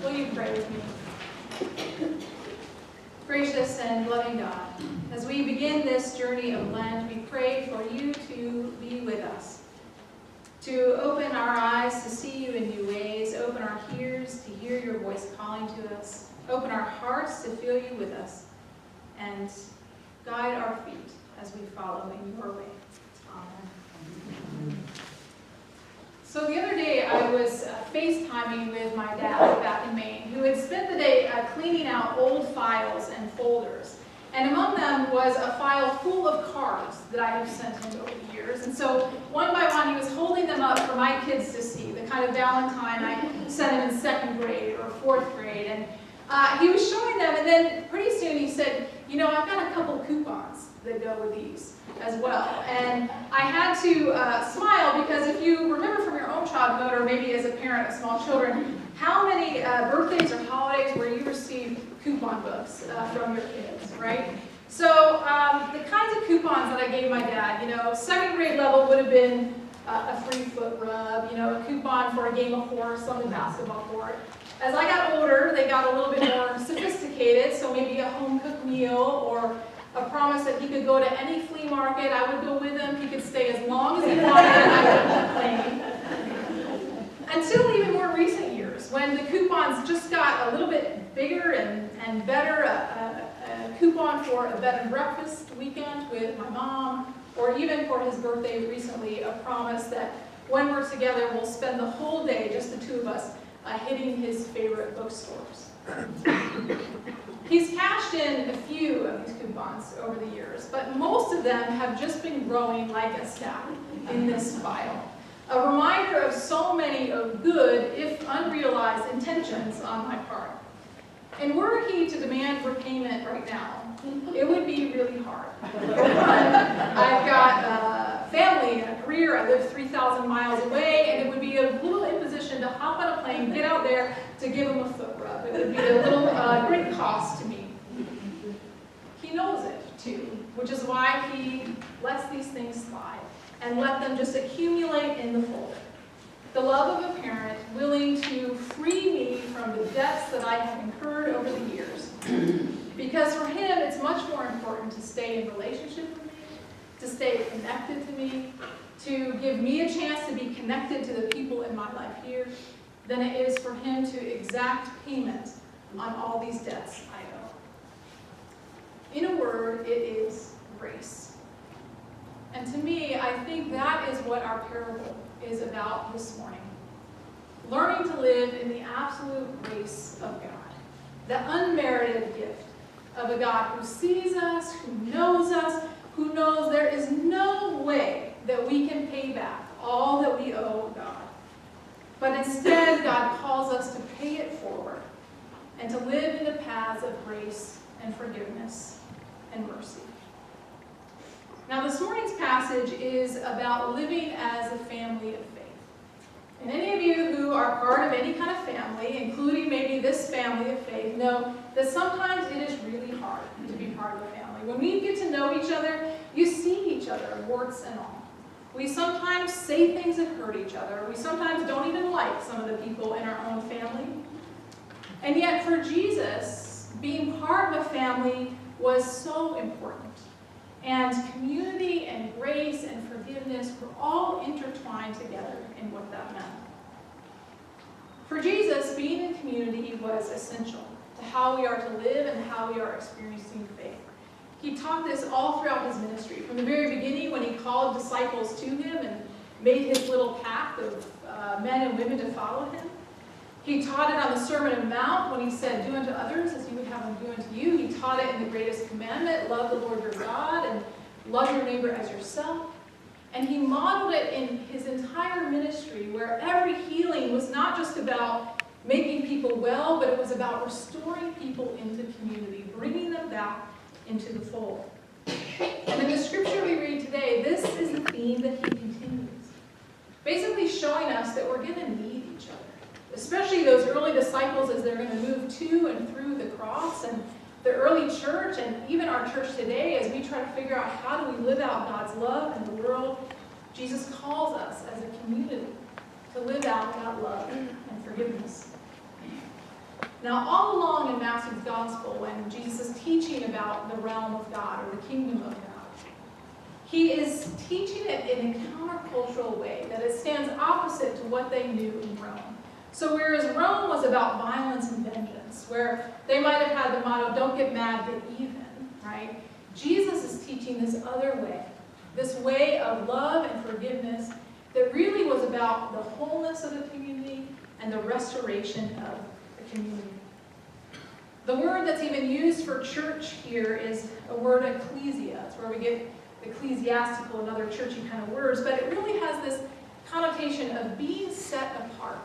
Will you pray with me? Gracious and loving God, as we begin this journey of Lent, we pray for you to be with us, to open our eyes to see you in new ways, open our ears to hear your voice calling to us, open our hearts to feel you with us, and guide our feet as we follow in your way. Amen. So the other day I was FaceTiming with my dad back in Maine, who had spent the day cleaning out old files and folders. And among them was a file full of cards that I have sent him over the years. And so one by one he was holding them up for my kids to see, the kind of Valentine I sent him in 2nd grade or 4th grade. And he was showing them, and then pretty soon he said, you know, I've got a couple coupons that go with these as well. And I had to smile, because if you remember from your own childhood, or maybe as a parent of small children, how many birthdays or holidays where you received coupon books from your kids, right? So the kinds of coupons that I gave my dad, you know, 2nd grade level would have been a free foot rub, you know, a coupon for a game of horse on the basketball court. As I got older, they got a little bit more sophisticated, so maybe a home-cooked meal, or a promise that he could go to any flea market. I would go with him. He could stay as long as he wanted, and I would complain. Until even more recent years, when the coupons just got a little bit bigger and better, a coupon for a bed and breakfast weekend with my mom, or even for his birthday recently, a promise that when we're together, we'll spend the whole day, just the two of us, hitting his favorite bookstores. He's cashed in a few of these coupons over the years, but most of them have just been growing like a stack in this file. A reminder of so many of good, if unrealized, intentions on my part. And were he to demand repayment right now, it would be really hard. I've got a family and a career. I live 3,000 miles away, and it would be a little imposition to hop on a plane, get out there to give him a foot rub. It would be a little great cost to me. He knows it too, which is why he lets these things slide and let them just accumulate in the folder. The love of a parent willing to free me from the debts that I have incurred over the years. Because for him, it's much more important to stay in relationship with me, to stay connected to me, to give me a chance to be connected to the people in my life here, than it is for him to exact payment on all these debts I owe. In a word, it is grace. And to me, I think that is what our parable is about this morning. Learning to live in the absolute grace of God, the unmerited gift of a God who sees us, who knows there is no way that we can pay back all that we owe God. But instead, God calls us to pay it forward and to live in the paths of grace and forgiveness and mercy. Now, this morning's passage is about living as a family of faith. And any of you who are part of any kind of family, including maybe this family of faith, know that sometimes it is really hard to be part of a family. When we get to know each other, you see each other, warts and all. We sometimes say things that hurt each other. We sometimes don't even like some of the people in our own family. And yet for Jesus, being part of a family was so important. And community and grace and forgiveness were all intertwined together in what that meant. For Jesus, being in community was essential to how we are to live and how we are experiencing faith. He taught this all throughout his ministry, from the very beginning when he called disciples to him and made his little pack of men and women to follow him. He taught it on the Sermon on the Mount when he said, do unto others as you would have them do unto you. He taught it in the greatest commandment, love the Lord your God and love your neighbor as yourself. And he modeled it in his entire ministry, where every healing was not just about making people well, but it was about restoring people into community, bringing them back into the fold. And in the scripture we read today, this is the theme that he continues. Basically showing us that we're going to need each other. Especially those early disciples as they're going to move to and through the cross, and the early church, and even our church today as we try to figure out how do we live out God's love in the world. Jesus calls us as a community to live out that love and forgiveness. Now, all along in Matthew's gospel, when Jesus is teaching about the realm of God or the kingdom of God, he is teaching it in a countercultural way, that it stands opposite to what they knew in Rome. So whereas Rome was about violence and vengeance, where they might have had the motto, don't get mad, get even, right? Jesus is teaching this other way, this way of love and forgiveness that really was about the wholeness of the community and the restoration of the community. The word that's even used for church here is a word ecclesia. It's where we get ecclesiastical and other churchy kind of words, but it really has this connotation of being set apart.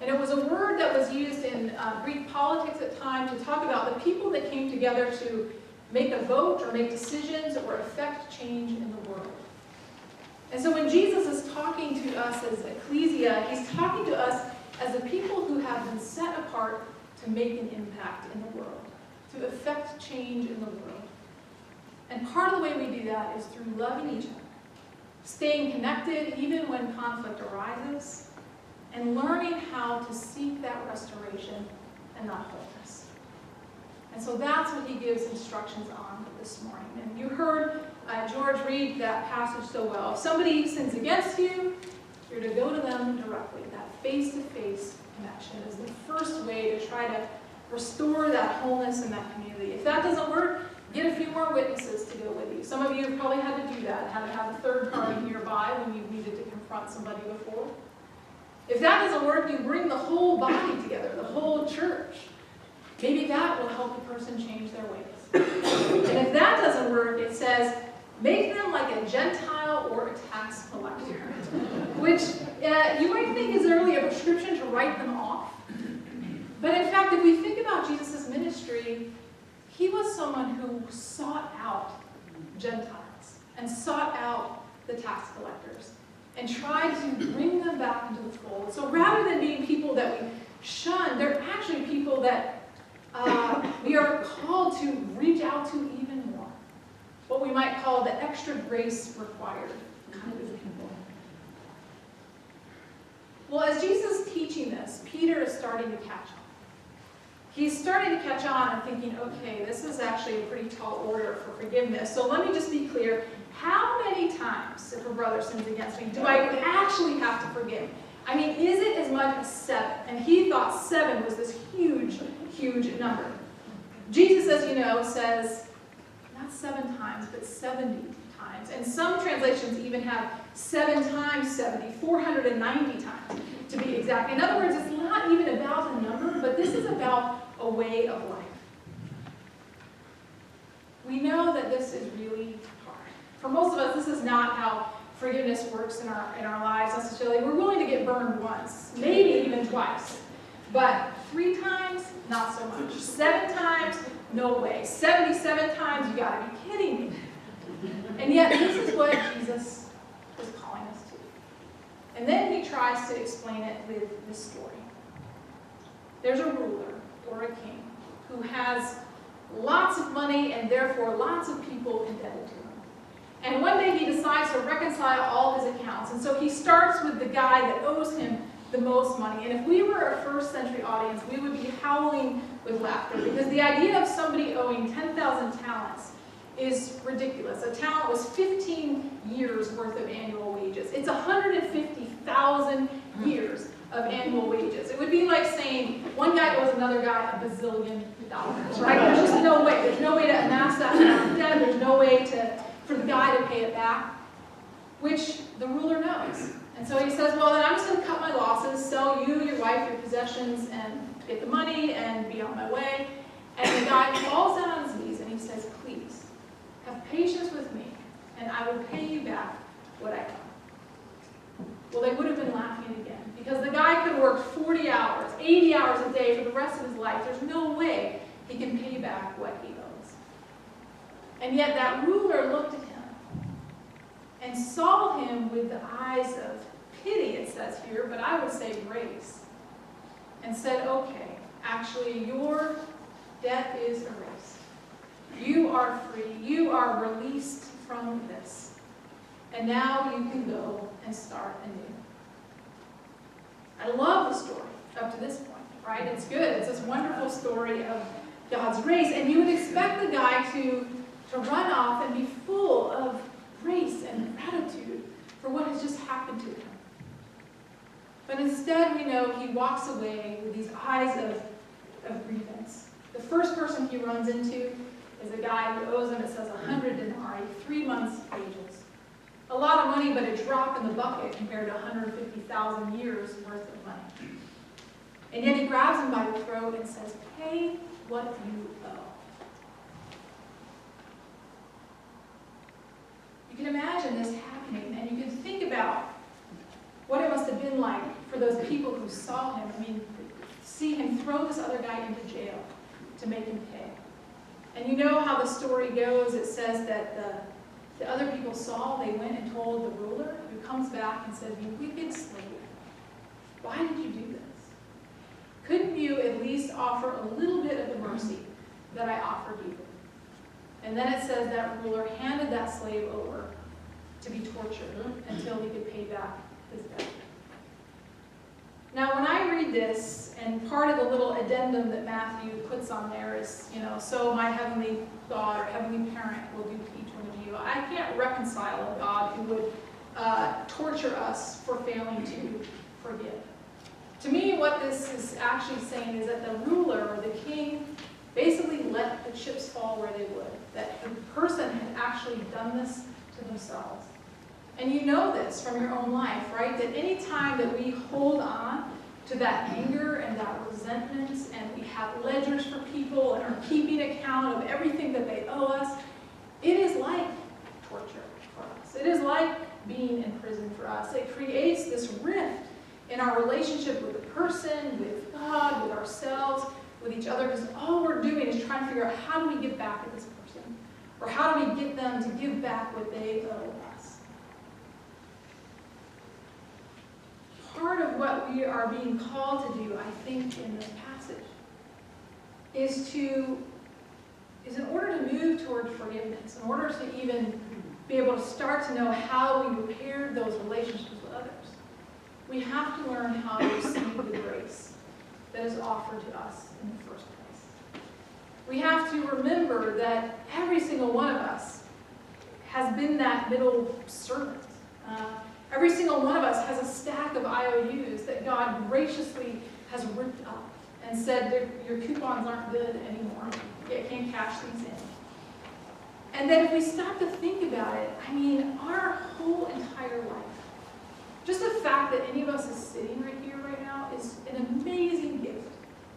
And it was a word that was used in Greek politics at the time to talk about the people that came together to make a vote or make decisions or affect change in the world. And so when Jesus is talking to us as ecclesia, he's talking to us as a people who have been set apart to make an impact in the world, to affect change in the world. And part of the way we do that is through loving each other, staying connected even when conflict arises, and learning how to seek that restoration and not wholeness. And so that's what he gives instructions on this morning. And you heard George read that passage so well. If somebody sins against you, you're to go to them directly. That face-to-face connection is the first way to try to restore that wholeness in that community. If that doesn't work, get a few more witnesses to go with you. Some of you have probably had to do that, had to have a third party nearby when you needed to confront somebody before. If that doesn't work, you bring the whole body together, the whole church. Maybe that will help a person change their ways. And if that doesn't work, it says, make them like a Gentile or a tax collector, which you might think is really a prescription to write them off. But in fact, if we think about Jesus' ministry, he was someone who sought out Gentiles and sought out the tax collectors and tried to bring them back into the fold. So rather than being people that we shun, they're actually people that we are called to reach out to even more. What we might call the extra grace required kind of people. Well, as Jesus is teaching this, Peter is starting to catch on. He's starting to catch on and thinking, okay, this is actually a pretty tall order for forgiveness. So let me just be clear. How many times, if a brother sins against me, do I actually have to forgive? I mean, is it as much as 7? And he thought 7 was this huge, huge number. Jesus, as you know, says not 7 times, but 70 times. And some translations even have 7 times 70, 490 times to be exact. In other words, it's not even about the number, but this is about a way of life. We know that this is really hard. For most of us, this is not how forgiveness works in our lives necessarily. We're willing to get burned once, maybe even twice. But 3 times, not so much. 7 times, no way. 77 times, you gotta be kidding me. And yet, this is what Jesus is calling us to. And then he tries to explain it with this story. There's a ruler, or a king, who has lots of money and therefore lots of people indebted to him. And one day he decides to reconcile all his accounts. And so he starts with the guy that owes him the most money. And if we were a first century audience, we would be howling with laughter, because the idea of somebody owing 10,000 talents is ridiculous. A talent was 15 years worth of annual wages. It's 150,000 years of annual wages. It would be like saying one guy owes another guy $1 billion, right? There's just no way. There's no way to amass that amount of debt. There's no way for the guy to pay it back, which the ruler knows. And so he says, well, then I'm just going to cut my losses, sell you, your wife, your possessions, and get the money and be on my way. And the guy falls down on his knees and he says, please, have patience with me, and I will pay you back what I owe. Well, they would have been laughing again, because the guy could have worked 40 hours, 80 hours a day for the rest of his life. There's no way he can pay back what he owes. And yet that ruler looked at him and saw him with the eyes of pity, it says here, but I would say grace, and said, okay, actually your debt is erased. You are free. You are released from this. And now you can go and start anew. I love the story up to this point, right? right? It's good. It's this wonderful story of God's grace. And you would expect the guy to run off and be full of grace and gratitude for what has just happened to him. But instead, we know he walks away with these eyes of grievance. The first person he runs into is a guy who owes him, it says, 100 denarii, 3 months' wages. A lot of money, but a drop in the bucket compared to 150,000 years worth of money. And yet he grabs him by the throat and says, pay what you owe. You can imagine this happening, and you can think about what it must have been like for those people who saw him. I mean, see him throw this other guy into jail to make him pay. And you know how the story goes. It says that the other people saw, they went and told the ruler, who comes back and says, you wicked slave, why did you do this? Couldn't you at least offer a little bit of the mercy that I offered you? And then it says that ruler handed that slave over to be tortured until he could pay back his debt. Now, when I read this, and part of the little addendum that Matthew puts on there is, so my heavenly God or heavenly parent will do to each one of you. I can't reconcile a God who would torture us for failing to forgive. To me, what this is actually saying is that the ruler or the king basically let the chips fall where they would. That the person had actually done this to themselves. And you know this from your own life, right? That any time that we hold on to that anger and that resentment, and we have ledgers for people and are keeping account of everything that they owe us, it is like torture for us. It is like being in prison for us. It creates this rift in our relationship with the person, with God, with ourselves, with each other, because all we're doing is trying to figure out how do we get back at this person, or how do we get them to give back what they owe us. Part of what we are being called to do, I think, in this passage is in order to move toward forgiveness, in order to even be able to start to know how we repair those relationships with others, we have to learn how to receive the grace that is offered to us in the first place. We have to remember that every single one of us has been that middle servant. Every single one of us has a stack of IOUs that God graciously has ripped up and said, your coupons aren't good anymore. You can't cash these in. And that if we stop to think about it, I mean, our whole entire life, just the fact that any of us is sitting right here right now is an amazing gift,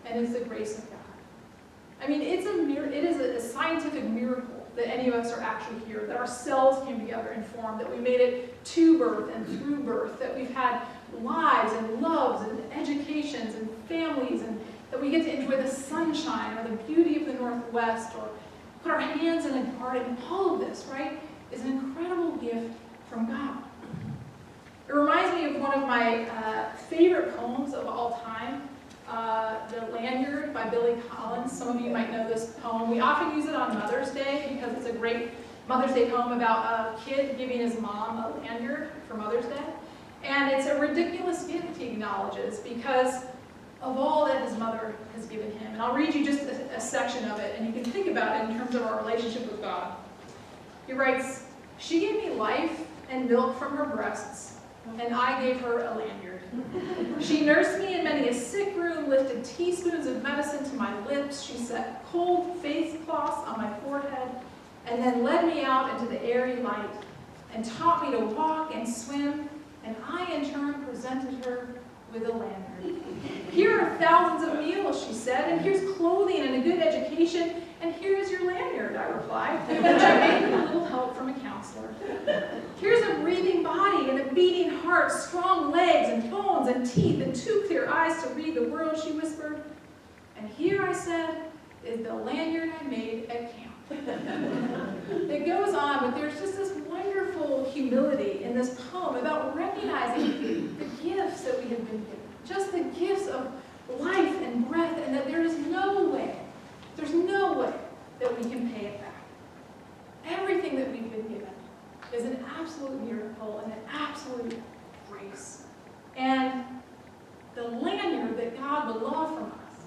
and it's the grace of God. I mean, it is a scientific miracle that any of us are actually here, that our cells came together and formed, that we made it to birth and through birth, that we've had lives and loves and educations and families, and that we get to enjoy the sunshine or the beauty of the Northwest or put our hands in a garden. All of this, right, is an incredible gift from God. It reminds me of one of my favorite poems of all time, The Lanyard by Billy Collins. Some of you might know this poem. We often use it on Mother's Day because it's a great Mother's Day poem about a kid giving his mom a lanyard for Mother's Day. And it's a ridiculous gift, he acknowledges, because of all that his mother has given him. And I'll read you just a section of it, and you can think about it in terms of our relationship with God. He writes, "She gave me life and milk from her breasts, and I gave her a lanyard. She nursed me in many a sick room, lifted teaspoons of medicine to my lips. She set cold face cloths on my forehead, and then led me out into the airy light, and taught me to walk and swim, and I in turn presented her with a lanyard. Here are thousands of meals," she said, "and here's clothing and a good education, and here is your lanyard," I replied, which I made with a little help from a counselor. "Here's a breathing body and a beating heart, strong legs and bones and teeth and 2 clear eyes to read the world," she whispered. "And here," I said, "is the lanyard I made at camp." It goes on, but there's just this wonderful humility in this poem about recognizing the gifts that we have been given, just the gifts of life and breath, and that there's no way that we can pay it back. Everything that we've been given is an absolute miracle and an absolute grace. And the lanyard that God would love from us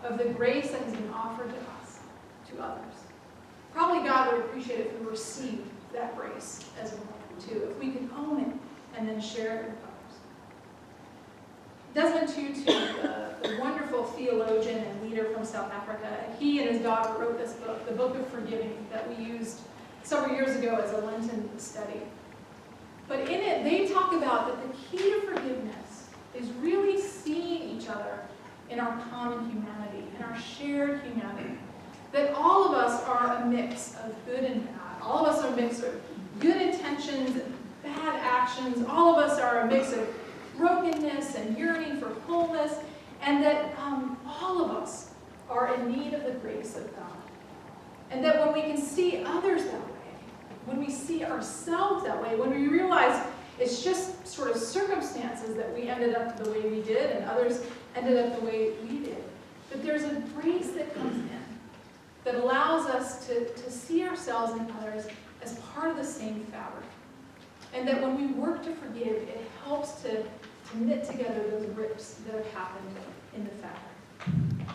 of the grace that has been offered to us, to others. Probably God would appreciate it if we received that grace as well, too, if we could own it and then share it with others. Desmond Tutu, the wonderful theologian and leader from South Africa, he and his daughter wrote this book, The Book of Forgiving, that we used several years ago as a Lenten study. But in it, they talk about that the key to forgiveness is really seeing each other in our common humanity, in our shared humanity. That all of us are a mix of good and bad. All of us are a mix of good intentions and bad actions. All of us are a mix of brokenness and yearning for wholeness, and that all of us are in need of the grace of God. And that when we can see others that way, when we see ourselves that way, when we realize it's just sort of circumstances that we ended up the way we did and others ended up the way we did, that there's a grace that comes in that allows us to see ourselves and others as part of the same fabric. And that when we work to forgive, it helps to knit together those rips that have happened in the fabric.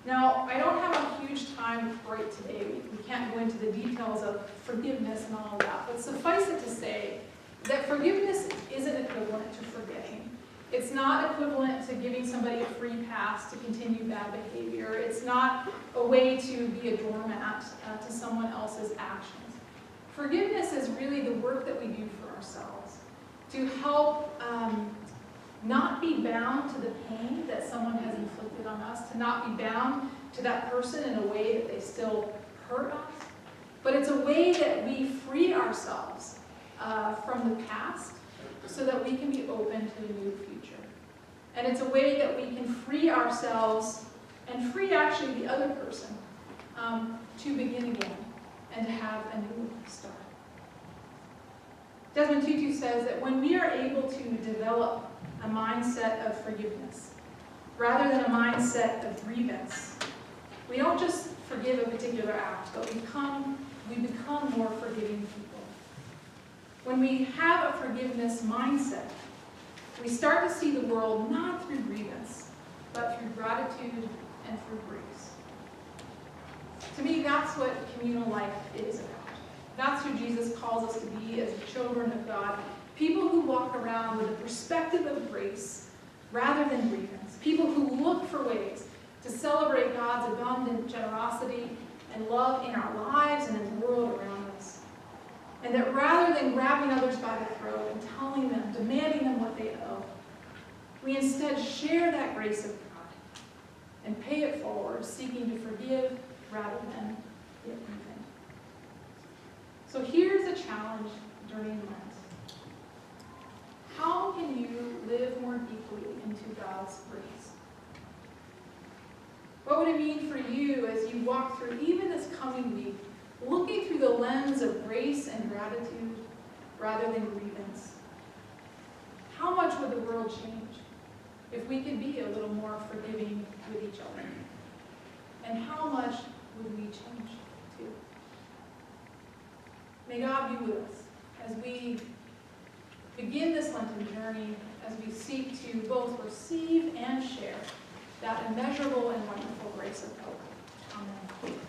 Now, I don't have a huge time right today. We can't go into the details of forgiveness and all of that, but suffice it to say that forgiveness isn't equivalent to forgetting. It's not equivalent to giving somebody a free pass to continue bad behavior. It's not a way to be a doormat to someone else's actions. Forgiveness is really the work that we do for ourselves to help not be bound to the pain that someone has inflicted on us, to not be bound to that person in a way that they still hurt us. But it's a way that we free ourselves from the past so that we can be open to a new future. And it's a way that we can free ourselves and free actually the other person to begin again and to have a new start. Desmond Tutu says that when we are able to develop a mindset of forgiveness rather than a mindset of grievance, we don't just forgive a particular act, but we become more forgiving people. When we have a forgiveness mindset, we start to see the world not through grievance, but through gratitude and through grace. To me, that's what communal life is about. That's who Jesus calls us to be as children of God. People who walk around with a perspective of grace rather than grievance. People who look for ways to celebrate God's abundant generosity and love in our lives and in the world around us. And that rather than grabbing others by the throat and telling them, demanding them what they owe, we instead share that grace of God and pay it forward, seeking to forgive rather than get even. So here's a challenge during Lent. How can you live more deeply into God's grace? What would it mean for you as you walk through even this coming week, looking through the lens of grace and gratitude rather than grievance? How much would the world change if we could be a little more forgiving with each other? And how much would we change too? May God be with us as we begin this Lenten journey, as we seek to both receive and share that immeasurable and wonderful grace of hope. Amen.